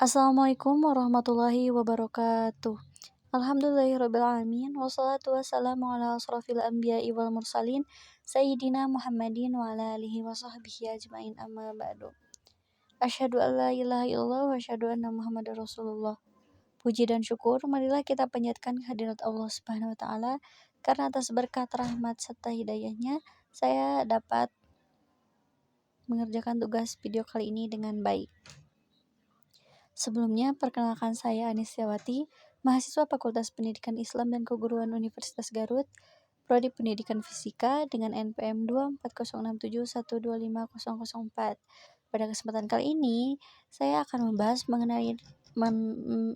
Assalamualaikum warahmatullahi wabarakatuh. Alhamdulillahirrabbilalamin. Wassalatu wassalamu ala asrafil anbiya'i wal mursalin Sayyidina Muhammadin wa ala alihi wa sahbihi ajmain amma ba'du. Asyhadu an la ilaha illallah wa asyhadu anna Muhammadar Rasulullah. Puji dan syukur marilah kita panjatkan kehadirat Allah Subhanahu wa taala, karena atas berkat rahmat serta hidayahnya saya dapat mengerjakan tugas video kali ini dengan baik. Sebelumnya, perkenalkan saya Anisyawati, mahasiswa Fakultas Pendidikan Islam dan Keguruan Universitas Garut, Prodi Pendidikan Fisika dengan NPM 24067125004. Pada kesempatan kali ini, saya akan membahas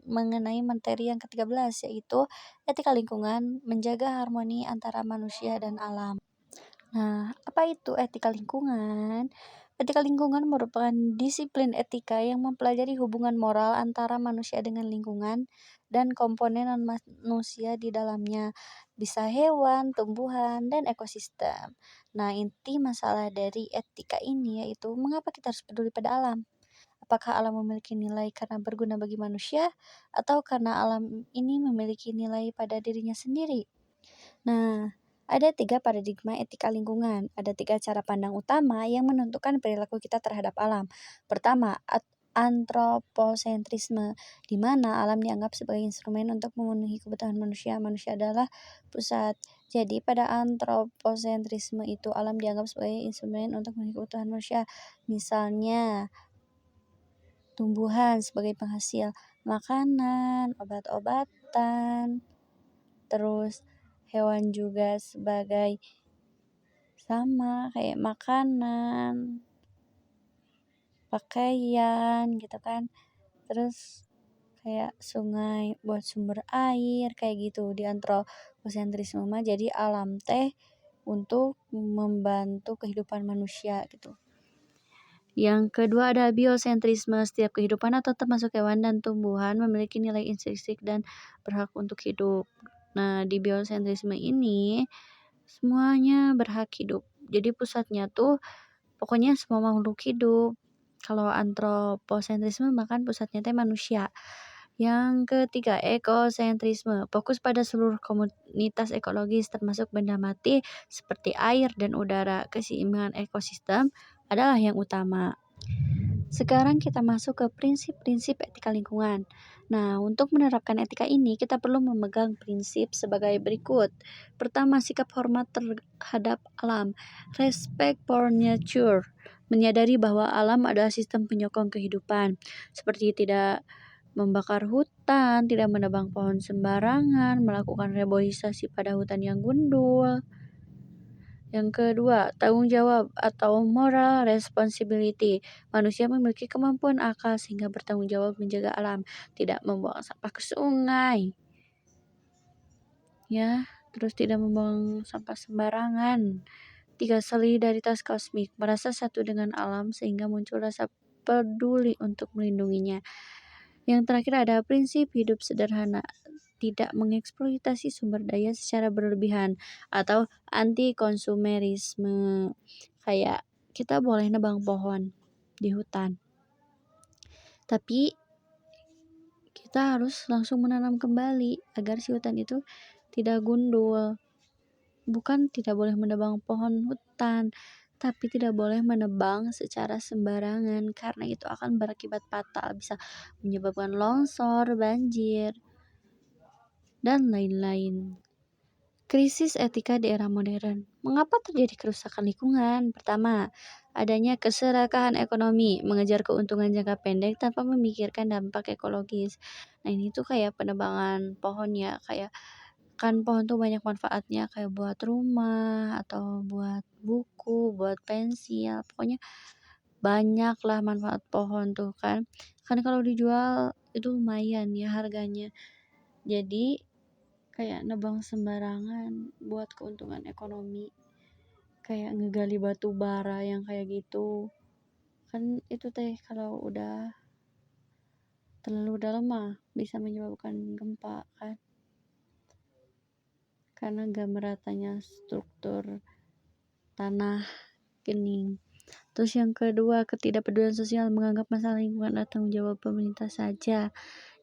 mengenai materi yang ke-13, yaitu etika lingkungan, menjaga harmoni antara manusia dan alam. Nah, apa itu etika lingkungan? Etika lingkungan merupakan disiplin etika yang mempelajari hubungan moral antara manusia dengan lingkungan dan komponen non-manusia di dalamnya, bisa hewan, tumbuhan, dan ekosistem. Nah, inti masalah dari etika ini yaitu mengapa kita harus peduli pada alam? Apakah alam memiliki nilai karena berguna bagi manusia, atau karena alam ini memiliki nilai pada dirinya sendiri? Nah, ada 3 paradigma etika lingkungan. Ada 3 cara pandang utama yang menentukan perilaku kita terhadap alam. Pertama, antroposentrisme, di mana alam dianggap sebagai instrumen untuk memenuhi kebutuhan manusia. Manusia adalah pusat. Jadi pada antroposentrisme itu alam dianggap sebagai instrumen untuk memenuhi kebutuhan manusia. Misalnya, tumbuhan sebagai penghasil makanan, obat-obatan, terus hewan juga sebagai sama kayak makanan, pakaian gitu kan. Terus kayak sungai buat sumber air kayak gitu di antroposentrisme mah. Jadi alam teh untuk membantu kehidupan manusia gitu. Yang kedua ada biosentrisme. Setiap kehidupan atau termasuk hewan dan tumbuhan memiliki nilai intrinsik dan berhak untuk hidup. Nah, di biosentrisme ini semuanya berhak hidup. Jadi pusatnya tuh pokoknya semua makhluk hidup. Kalau antroposentrisme makan pusatnya teh manusia. Yang ketiga, ekosentrisme. Fokus pada seluruh komunitas ekologis termasuk benda mati seperti air dan udara. Keseimbangan ekosistem adalah yang utama. Sekarang kita masuk ke prinsip-prinsip etika lingkungan. Nah, untuk menerapkan etika ini, kita perlu memegang prinsip sebagai berikut. Pertama, sikap hormat terhadap alam. Respect for nature. Menyadari bahwa alam adalah sistem penyokong kehidupan, seperti tidak membakar hutan, tidak menebang pohon sembarangan, melakukan reboisasi pada hutan yang gundul. Yang kedua, tanggung jawab atau moral responsibility. Manusia memiliki kemampuan akal sehingga bertanggung jawab menjaga alam, tidak membuang sampah ke sungai. Ya, terus tidak membuang sampah sembarangan. 3, solidaritas kosmik. Merasa satu dengan alam sehingga muncul rasa peduli untuk melindunginya. Yang terakhir ada prinsip hidup sederhana, tidak mengeksploitasi sumber daya secara berlebihan, atau anti konsumerisme. Kayak kita boleh nebang pohon di hutan, tapi kita harus langsung menanam kembali agar si hutan itu tidak gundul. Bukan tidak boleh menebang pohon hutan, tapi tidak boleh menebang secara sembarangan karena itu akan berakibat fatal, bisa menyebabkan longsor, banjir, dan lain-lain. Krisis etika di era modern. Mengapa terjadi kerusakan lingkungan? Pertama, adanya keserakahan ekonomi, mengejar keuntungan jangka pendek tanpa memikirkan dampak ekologis. Nah, ini tuh kayak penebangan pohon ya, kayak kan pohon tuh banyak manfaatnya, kayak buat rumah atau buat buku, buat pensil, pokoknya banyak lah manfaat pohon tuh kan. Kan kalau dijual itu lumayan ya harganya. Jadi kayak nebang sembarangan buat keuntungan ekonomi, kayak ngegali batu bara yang kayak gitu kan, itu teh kalau udah terlalu dalam mah bisa menyebabkan gempa kan, karena gak meratanya struktur tanah gening. Terus yang kedua, ketidakpedulian sosial, menganggap masalah lingkungan adalah tanggung jawab pemerintah saja.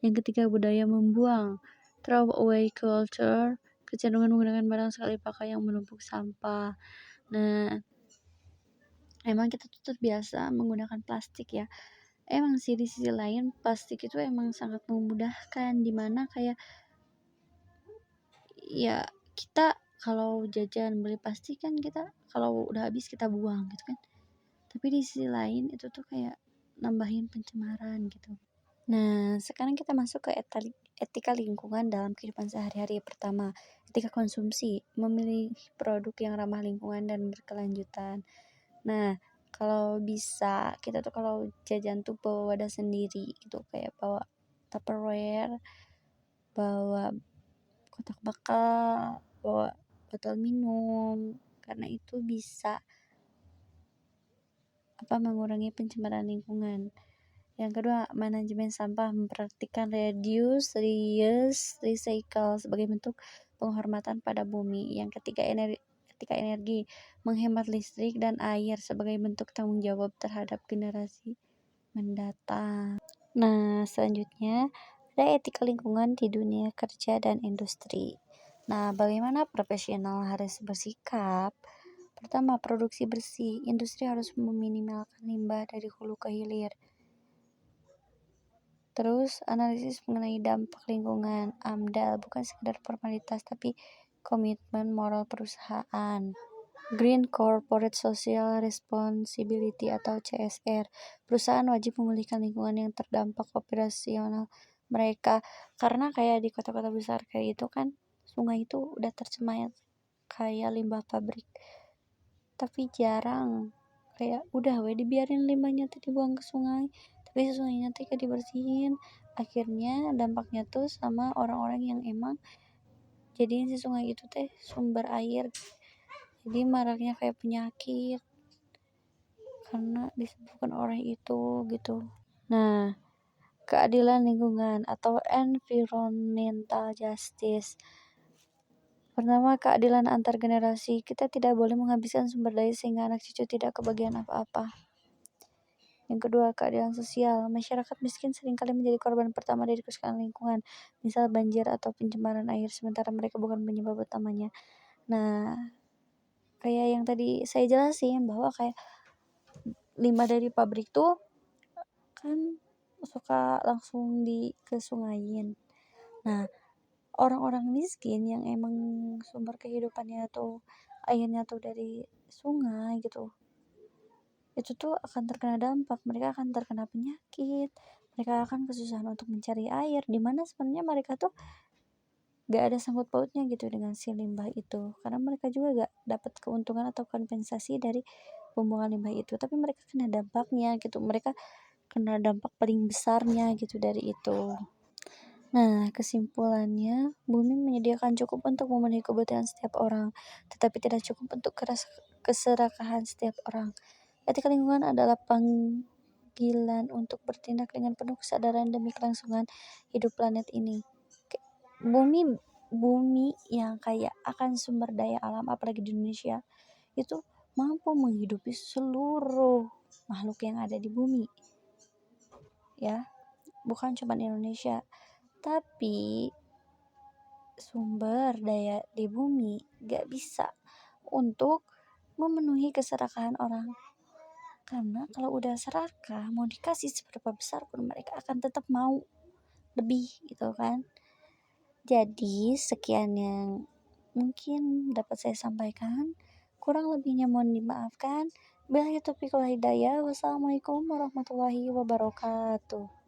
Yang ketiga, budaya membuang, throw away culture, kecenderungan menggunakan barang sekali pakai yang menumpuk sampah. Nah, emang kita tuh terbiasa menggunakan plastik ya. Emang sih di sisi lain plastik itu emang sangat memudahkan, dimana kayak ya kita kalau jajan beli plastik kan kita kalau udah habis kita buang gitu kan. Tapi di sisi lain itu tuh kayak nambahin pencemaran gitu. Nah, sekarang kita masuk ke etika lingkungan dalam kehidupan sehari-hari. Pertama, etika konsumsi, memilih produk yang ramah lingkungan dan berkelanjutan. Nah, kalau bisa kita tuh kalau jajan tuh bawa wadah sendiri gitu, kayak bawa Tupperware, bawa kotak bakal, bawa botol minum, karena itu bisa mengurangi pencemaran lingkungan. Yang kedua, manajemen sampah, memperhatikan reduce, reuse, recycle sebagai bentuk penghormatan pada bumi. Yang ketiga, etika energi, menghemat listrik dan air sebagai bentuk tanggung jawab terhadap generasi mendatang. Nah, selanjutnya ada etika lingkungan di dunia kerja dan industri. Nah, bagaimana profesional harus bersikap? Pertama, produksi bersih. Industri harus meminimalkan limbah dari hulu ke hilir. Terus, analisis mengenai dampak lingkungan. AMDAL bukan sekedar formalitas, tapi komitmen moral perusahaan. Green Corporate Social Responsibility atau CSR. Perusahaan wajib memulihkan lingkungan yang terdampak operasional mereka. Karena kayak di kota-kota besar kayak itu kan, sungai itu udah tercemar kayak limbah pabrik. Tapi jarang kayak udah dibiarin limbahnya tuh dibuang ke sungai, tapi sungainya tuh kayak dibersihin. Akhirnya dampaknya tuh sama orang-orang yang emang jadiin si sungai itu teh sumber air, jadi maraknya kayak penyakit karena disebabkan orang itu gitu. Nah, keadilan lingkungan atau environmental justice. Pertama, keadilan antar generasi. Kita tidak boleh menghabiskan sumber daya sehingga anak cucu tidak kebagian apa-apa. Yang kedua, keadilan sosial. Masyarakat miskin seringkali menjadi korban pertama dari kerusakan lingkungan, misal banjir atau pencemaran air, sementara mereka bukan penyebab utamanya. Nah, kayak yang tadi saya jelasin bahwa kayak limbah dari pabrik tuh kan suka langsung ke sungain. Nah, orang-orang miskin yang emang sumber kehidupannya tuh airnya tuh dari sungai gitu, itu tuh akan terkena dampak, mereka akan terkena penyakit, mereka akan kesusahan untuk mencari air, dimana sebenarnya mereka tuh gak ada sangkut pautnya gitu dengan si limbah itu, karena mereka juga gak dapat keuntungan atau kompensasi dari pembuangan limbah itu, tapi mereka kena dampaknya gitu, mereka kena dampak paling besarnya gitu dari itu. Nah, kesimpulannya, bumi menyediakan cukup untuk memenuhi kebutuhan setiap orang, tetapi tidak cukup untuk keserakahan setiap orang. Etika lingkungan adalah panggilan untuk bertindak dengan penuh kesadaran demi kelangsungan hidup planet ini. Bumi bumi yang kaya akan sumber daya alam, apalagi di Indonesia, itu mampu menghidupi seluruh makhluk yang ada di bumi. Ya, bukan cuma Indonesia, tapi sumber daya di bumi gak bisa untuk memenuhi keserakahan orang, karena kalau udah serakah mau dikasih seberapa besar pun mereka akan tetap mau lebih gitu kan. Jadi sekian yang mungkin dapat saya sampaikan, kurang lebihnya mohon dimaafkan. Billahi taufiq wal hidayah. Wassalamualaikum warahmatullahi wabarakatuh.